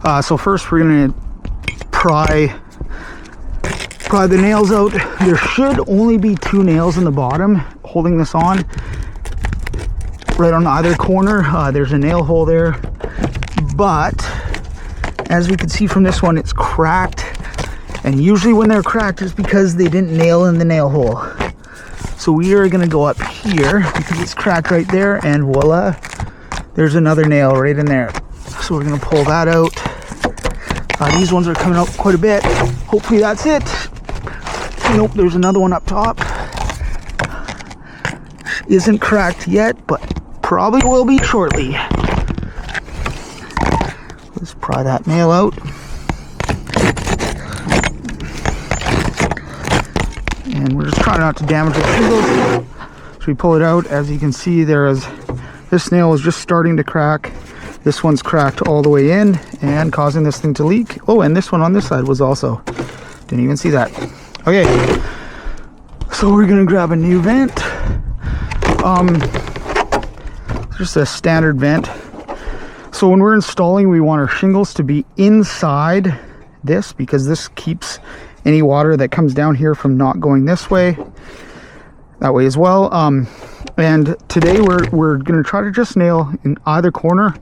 So first we're gonna pry the nails out. There should only be 2 nails in the bottom holding this on, right on either corner. There's a nail hole there, but as we can see from this one, it's cracked, and usually when they're cracked it's because they didn't nail in the nail hole. So we are gonna go up here because it's cracked right there, and voila, there's another nail right in there. So we're gonna pull that out. These ones are coming out quite a bit. Hopefully that's it. Nope, there's another one up top. Isn't cracked yet, but probably will be shortly. Let's pry that nail out. And we're just trying not to damage the shingles. So we pull it out. As you can see, this nail is just starting to crack. This one's cracked all the way in and causing this thing to leak. Oh, and this one on this side was also. Didn't even see that. Okay, so we're gonna grab a new vent. Just a standard vent. So when we're installing, we want our shingles to be inside this, because this keeps any water that comes down here from not going this way, that way as well. And today we're gonna try to just nail in either corner.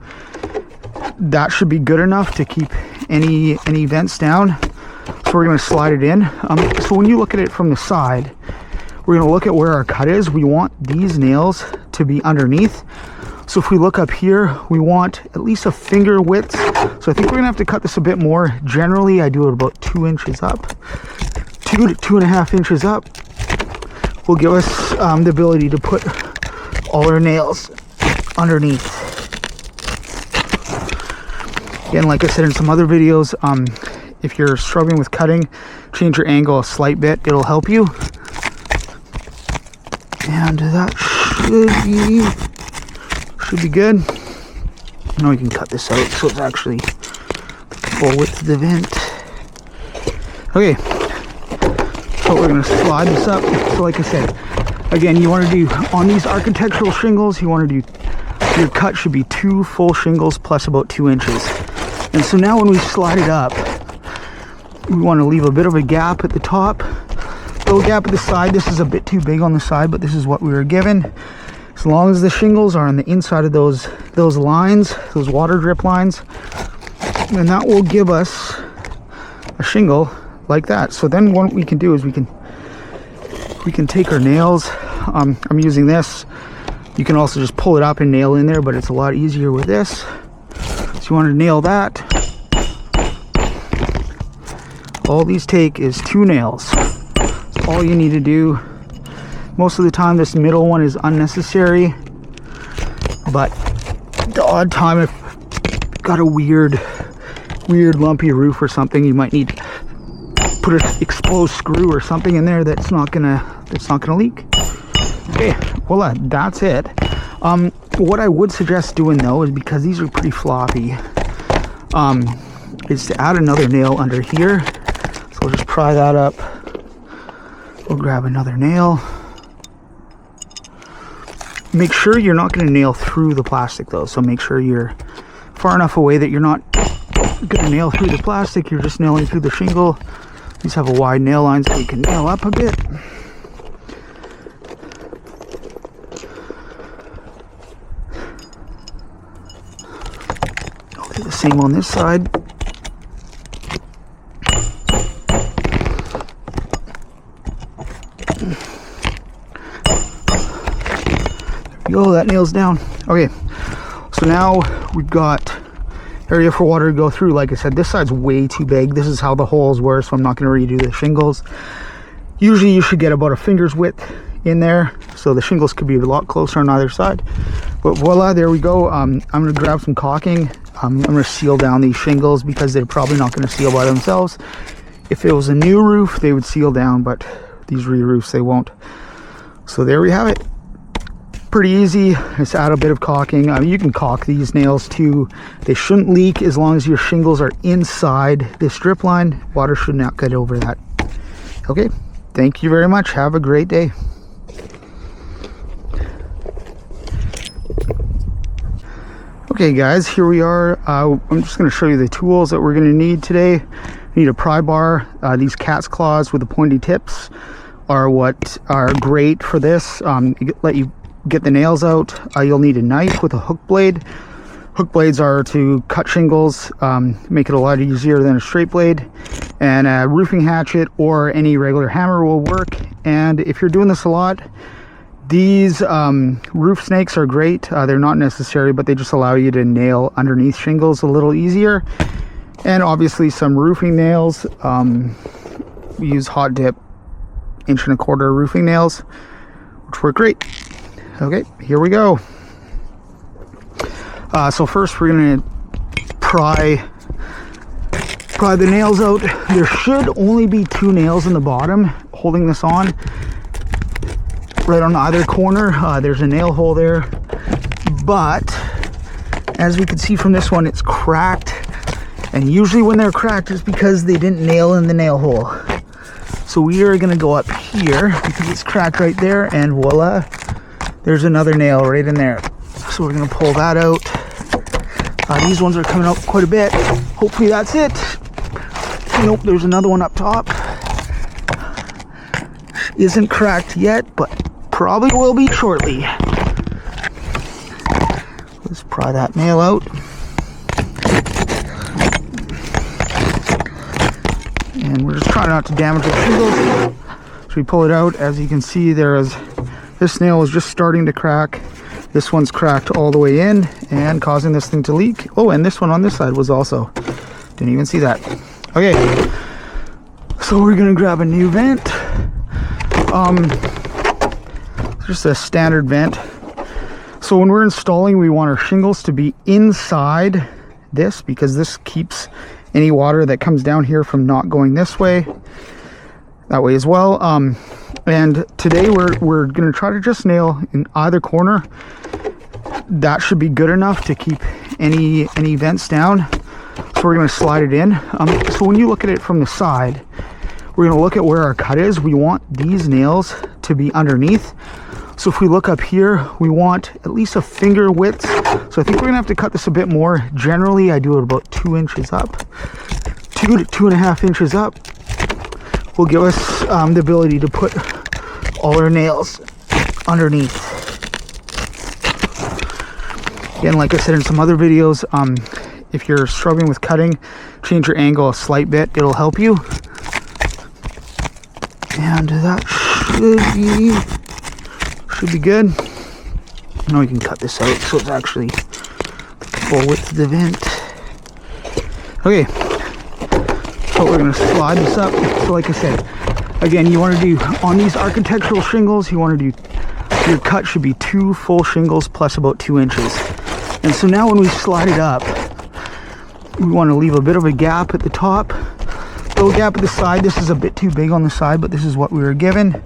That should be good enough to keep any vents down. So we're gonna slide it in. So when you look at it from the side, we're gonna look at where our cut is. We want these nails to be underneath. So if we look up here, we want at least a finger width. So I think we're gonna have to cut this a bit more. Generally, I do it about 2 inches up. 2 to 2.5 inches up will give us the ability to put all our nails underneath. Again, like I said in some other videos, if you're struggling with cutting, change your angle a slight bit. It'll help you. And that should be good. Now we can cut this out so it's actually full width of the vent. Okay, so we're gonna slide this up. So like I said, again, you want to do on these architectural shingles, you want to do, your cut should be 2 full shingles plus about 2 inches. And so now when we slide it up, we want to leave a bit of a gap at the top, little gap at the side. This is a bit too big on the side, but this is what we were given. As long as the shingles are on the inside of those lines, those water drip lines, and that will give us a shingle like that. So then what we can do is we can take our nails. I'm using this. You can also just pull it up and nail in there, but it's a lot easier with this. So you want to nail that. All these take is 2 nails. That's all you need to do. Most of the time this middle one is unnecessary, but the odd time if you've got a weird lumpy roof or something, you might need to put an exposed screw or something in there that's not gonna leak. Okay, voila, that's it. What I would suggest doing though is, because these are pretty floppy, is to add another nail under here. So we'll just pry that up. We'll grab another nail. Make sure you're not going to nail through the plastic though. So make sure you're far enough away that you're not going to nail through the plastic. You're just nailing through the shingle. These have a wide nail line so you can nail up a bit. I'll do the same on this side. Yo, that nail's down. Okay, so now we've got area for water to go through. Like I said, this side's way too big. This is how the holes were, so I'm not going to redo the shingles. Usually you should get about a finger's width in there, so the shingles could be a lot closer on either side. But voila, there we go. I'm going to grab some caulking. I'm going to seal down these shingles because they're probably not going to seal by themselves. If it was a new roof, they would seal down, but these re-roofs, they won't. So there we have it. Pretty easy. Just add a bit of caulking. You can caulk these nails too. They shouldn't leak as long as your shingles are inside this strip line. Water should not get over that. Okay, thank you very much. Have a great day. Okay guys, here we are. I'm just going to show you the tools that we're going to need today. We need a pry bar. These cat's claws with the pointy tips are what are great for this. Let you get the nails out. You'll need a knife with a hook blade. Hook blades are to cut shingles, make it a lot easier than a straight blade. And a roofing hatchet or any regular hammer will work. And if you're doing this a lot, these roof snakes are great. They're not necessary, but they just allow you to nail underneath shingles a little easier. And obviously some roofing nails. We use hot dip 1.25" roofing nails, which work great. Okay, here we go. So first we're gonna pry the nails out. There should only be 2 nails in the bottom holding this on. Right on either corner, there's a nail hole there, but as we can see from this one, it's cracked, and usually when they're cracked it's because they didn't nail in the nail hole. So we are going to go up here because it's cracked right there, and voila, there's another nail right in there. So we're going to pull that out. These ones are coming out quite a bit. Hopefully that's it. Nope, there's another one up top. Isn't cracked yet, but probably will be shortly. Let's pry that nail out. And we're just trying not to damage the shingles. So we pull it out. As you can see, this nail is just starting to crack. This one's cracked all the way in and causing this thing to leak. Oh, and this one on this side was also. Didn't even see that. Okay. So we're gonna grab a new vent. Just a standard vent. So when we're installing, we want our shingles to be inside this because this keeps any water that comes down here from not going this way, that way as well. And today we're gonna try to just nail in either corner. That should be good enough to keep any vents down. So we're gonna slide it in. So when you look at it from the side, we're gonna look at where our cut is. We want these nails to be underneath. So if we look up here, we want at least a finger width. So I think we're gonna have to cut this a bit more. Generally, I do it about 2 inches up. 2 to 2.5 inches up will give us the ability to put all our nails underneath. Again, like I said in some other videos, if you're struggling with cutting, change your angle a slight bit. It'll help you. And that should be good. Now we can cut this out so it's actually full width of the vent. Okay, so we're gonna slide this up. So like I said, again, you want to do on these architectural shingles, you want to do, your cut should be 2 full shingles plus about 2 inches. And so now when we slide it up, we want to leave a bit of a gap at the top, little gap at the side. This is a bit too big on the side, but this is what we were given.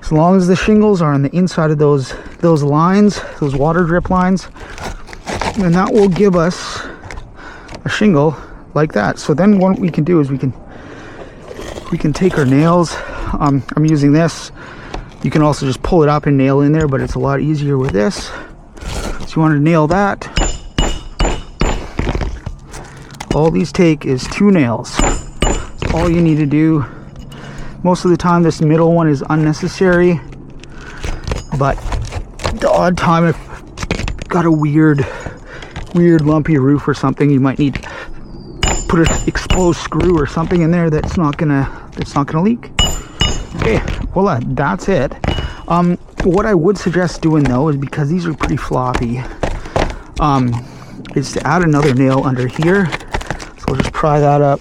As long as the shingles are on the inside of those lines, those water drip lines, and that will give us a shingle like that. So then what we can do is we can take our nails. I'm using this. You can also just pull it up and nail in there, but it's a lot easier with this. So you want to nail that. All these take is 2 nails. That's all you need to do. Most of the time this middle one is unnecessary, but the odd time if you've got a weird lumpy roof or something, you might need to put an exposed screw or something in there that's not gonna leak. Okay, voila, that's it. What I would suggest doing though is, because these are pretty floppy, is to add another nail under here. So we'll just pry that up.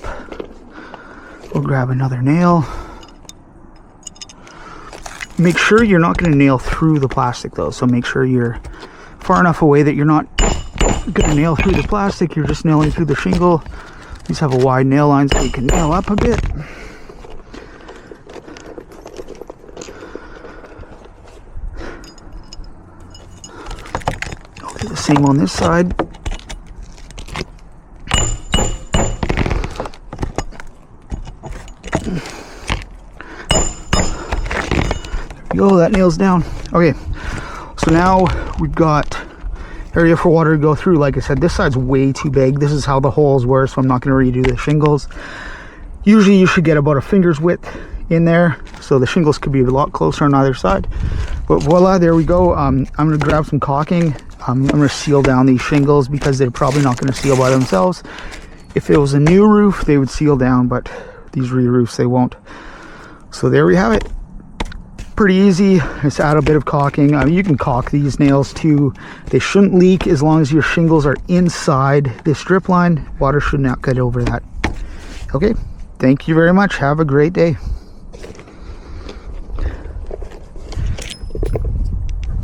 We'll grab another nail. Make sure you're not going to nail through the plastic though, so make sure you're far enough away that you're not going to nail through the plastic, you're just nailing through the shingle. These have a wide nail line so you can nail up a bit. I'll do the same on this side. There we go, that nails down. Okay, so now we've got area for water to go through. Like I said, this side's way too big. This is how the holes were, so I'm not going to redo the shingles. Usually you should get about a finger's width in there, so the shingles could be a lot closer on either side. But voila, there we go. I'm going to grab some caulking. I'm going to seal down these shingles because they're probably not going to seal by themselves. If it was a new roof, they would seal down, but these re-roofs, they won't. So there we have it. Pretty easy. Just add a bit of caulking. You can caulk these nails too. They shouldn't leak as long as your shingles are inside this drip line. Water should not get over that. Okay, thank you very much. Have a great day.